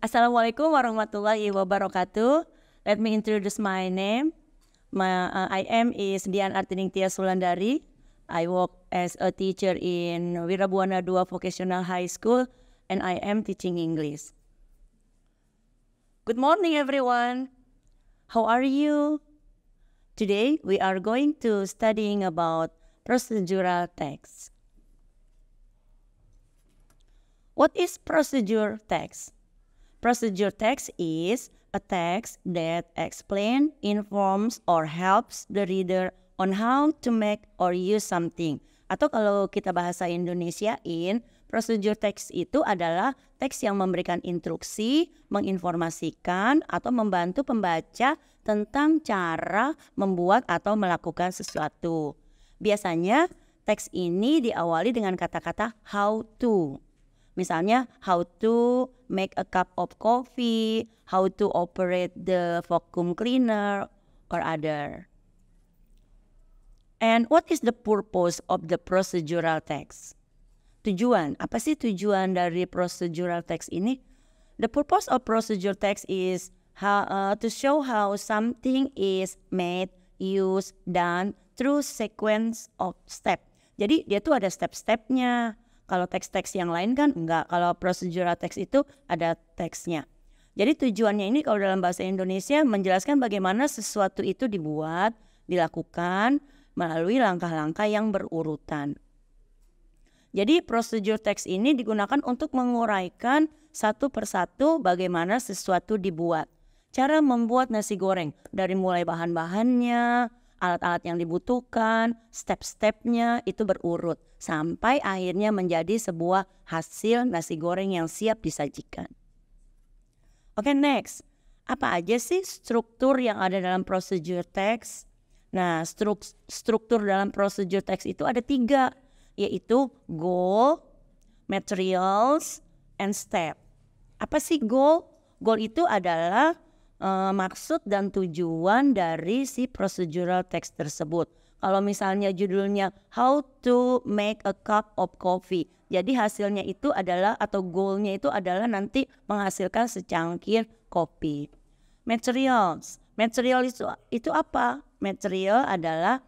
Assalamualaikum warahmatullahi wabarakatuh. Let me introduce my name. I am is Dian Artining Tias Sulandari. I work as a teacher in Wirabuana II Vocational High School and I am teaching English. Good morning everyone. How are you? Today we are going to studying about procedural text. What is procedure text? Procedure text is a text that explains, informs, or helps the reader on how to make or use something. Atau kalau kita bahasa Indonesiain, procedure text itu adalah teks yang memberikan instruksi, menginformasikan, atau membantu pembaca tentang cara membuat atau melakukan sesuatu. Biasanya teks ini diawali dengan kata-kata how to. Misalnya, how to make a cup of coffee, how to operate the vacuum cleaner, or other. And what is the purpose of the procedural text? Tujuan, apa sih tujuan dari procedural text ini? The purpose of procedural text is to show how something is made, used, done through sequence of step. Jadi dia tuh ada step-stepnya. Kalau teks-teks yang lain kan enggak. Kalau procedural text itu ada teksnya. Jadi tujuannya ini kalau dalam bahasa Indonesia menjelaskan bagaimana sesuatu itu dibuat, dilakukan melalui langkah-langkah yang berurutan. Jadi prosedur teks ini digunakan untuk menguraikan satu persatu bagaimana sesuatu dibuat. Cara membuat nasi goreng dari mulai bahan-bahannya, alat-alat yang dibutuhkan, step-stepnya itu berurut sampai akhirnya menjadi sebuah hasil nasi goreng yang siap disajikan. Oke, next. Apa aja sih struktur yang ada dalam procedure text? Nah, struktur dalam procedure text itu ada 3, yaitu goal, materials, and step. Apa sih goal? Goal itu adalah maksud dan tujuan dari si procedural text tersebut. Kalau misalnya judulnya How to make a cup of coffee, jadi hasilnya itu adalah atau goalnya itu adalah nanti menghasilkan secangkir kopi. Materials itu apa? Material adalah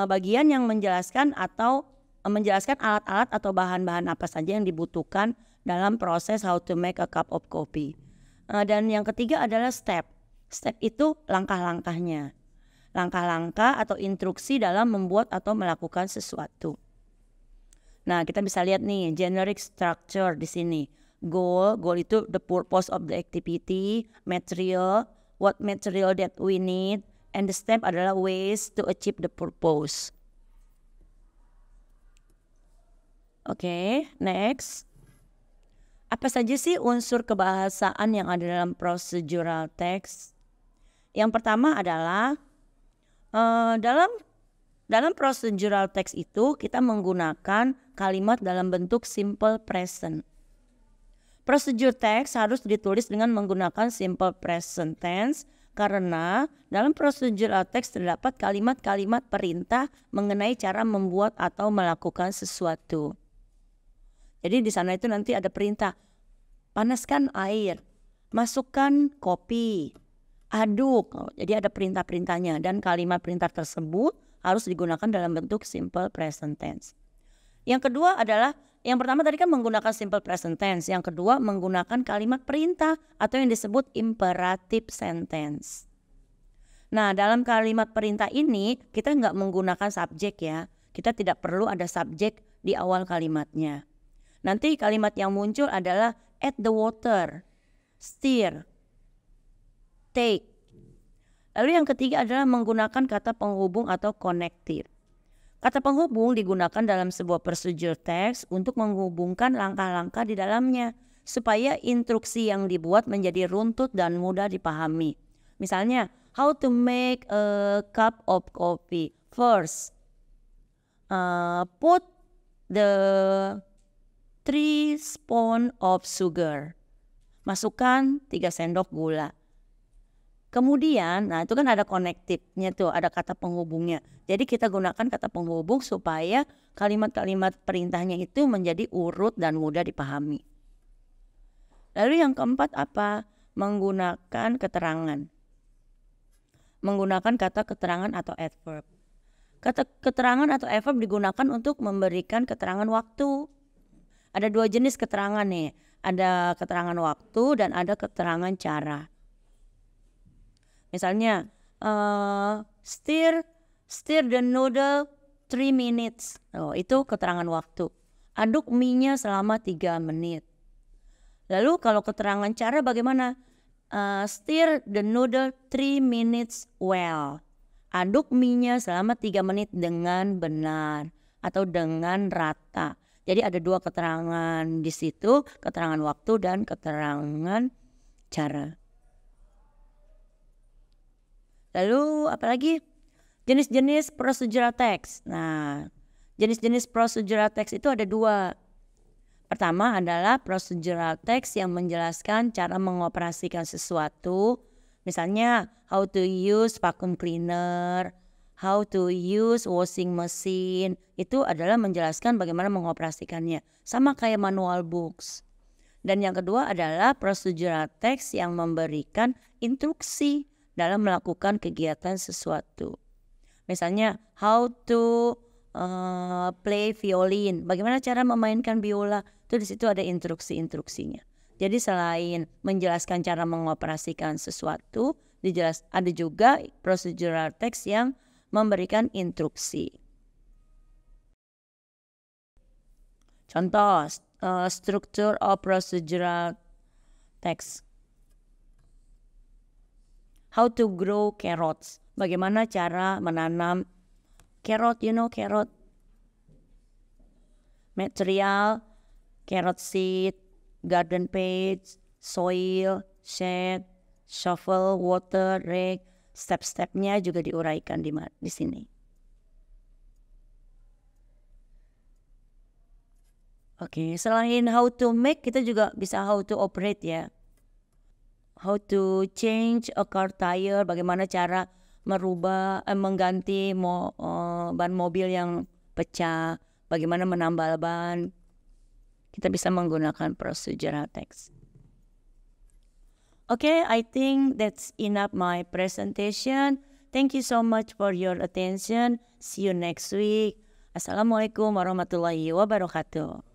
bagian yang menjelaskan atau menjelaskan alat-alat atau bahan-bahan apa saja yang dibutuhkan dalam proses how to make a cup of coffee. Dan yang ketiga adalah step. Step itu langkah-langkahnya. Langkah-langkah atau instruksi dalam membuat atau melakukan sesuatu. Nah, kita bisa lihat nih generic structure di sini. Goal itu the purpose of the activity, material, what material that we need, and the step adalah ways to achieve the purpose. Oke, next. Apa saja sih unsur kebahasaan yang ada dalam procedural text? Yang pertama adalah dalam procedural text itu kita menggunakan kalimat dalam bentuk simple present. Procedure text harus ditulis dengan menggunakan simple present tense karena dalam procedural text terdapat kalimat-kalimat perintah mengenai cara membuat atau melakukan sesuatu. Jadi di sana itu nanti ada perintah, panaskan air, masukkan kopi, aduk. Jadi ada perintah-perintahnya dan kalimat perintah tersebut harus digunakan dalam bentuk simple present tense. Yang kedua adalah, yang pertama tadi kan menggunakan simple present tense, yang kedua menggunakan kalimat perintah atau yang disebut imperative sentence. Nah, dalam kalimat perintah ini kita nggak menggunakan subjek ya, kita tidak perlu ada subjek di awal kalimatnya. Nanti kalimat yang muncul adalah add the water, stir, take. Lalu yang ketiga adalah menggunakan kata penghubung atau connective. Kata penghubung digunakan dalam sebuah procedure text untuk menghubungkan langkah-langkah di dalamnya supaya instruksi yang dibuat menjadi runtut dan mudah dipahami. Misalnya, how to make a cup of coffee. First, put the 3 spoon of sugar. Masukkan 3 sendok gula. Kemudian, nah itu kan ada connective-nya tuh, ada kata penghubungnya. Jadi kita gunakan kata penghubung supaya kalimat-kalimat perintahnya itu menjadi urut dan mudah dipahami. Lalu yang keempat apa? Menggunakan keterangan. Menggunakan kata keterangan atau adverb. Kata keterangan atau adverb digunakan untuk memberikan keterangan waktu. Ada dua jenis keterangan nih. Ada keterangan waktu dan ada keterangan cara. Misalnya, stir the noodle 3 minutes. Oh, itu keterangan waktu. Aduk mie-nya selama 3 menit. Lalu kalau keterangan cara bagaimana? Stir the noodle 3 minutes well. Aduk mie-nya selama 3 menit dengan benar atau dengan rata. Jadi ada dua keterangan di situ, keterangan waktu dan keterangan cara. Lalu apalagi? Jenis-jenis procedural text. Nah, jenis-jenis procedural text itu ada dua. Pertama adalah procedural text yang menjelaskan cara mengoperasikan sesuatu. Misalnya, how to use vacuum cleaner, how to use washing machine. Itu adalah menjelaskan bagaimana mengoperasikannya. Sama kayak manual books. Dan yang kedua adalah procedural text yang memberikan instruksi dalam melakukan kegiatan sesuatu. Misalnya, how to play violin. Bagaimana cara memainkan biola? Itu di situ ada instruksi-instruksinya. Jadi selain menjelaskan cara mengoperasikan sesuatu, ada juga procedural text yang memberikan instruksi. Contoh, structure of procedural text. How to grow carrots. Bagaimana cara menanam carrot, carrot. Material, carrot seed, garden page, soil, shade, shovel, water, rake. Step-stepnya juga diuraikan di sini. Oke, selain how to make, kita juga bisa how to operate ya. How to change a car tire, bagaimana cara mengganti ban mobil yang pecah, bagaimana menambal ban. Kita bisa menggunakan procedural text. Okay, I think that's enough my presentation. Thank you so much for your attention. See you next week. Assalamualaikum warahmatullahi wabarakatuh.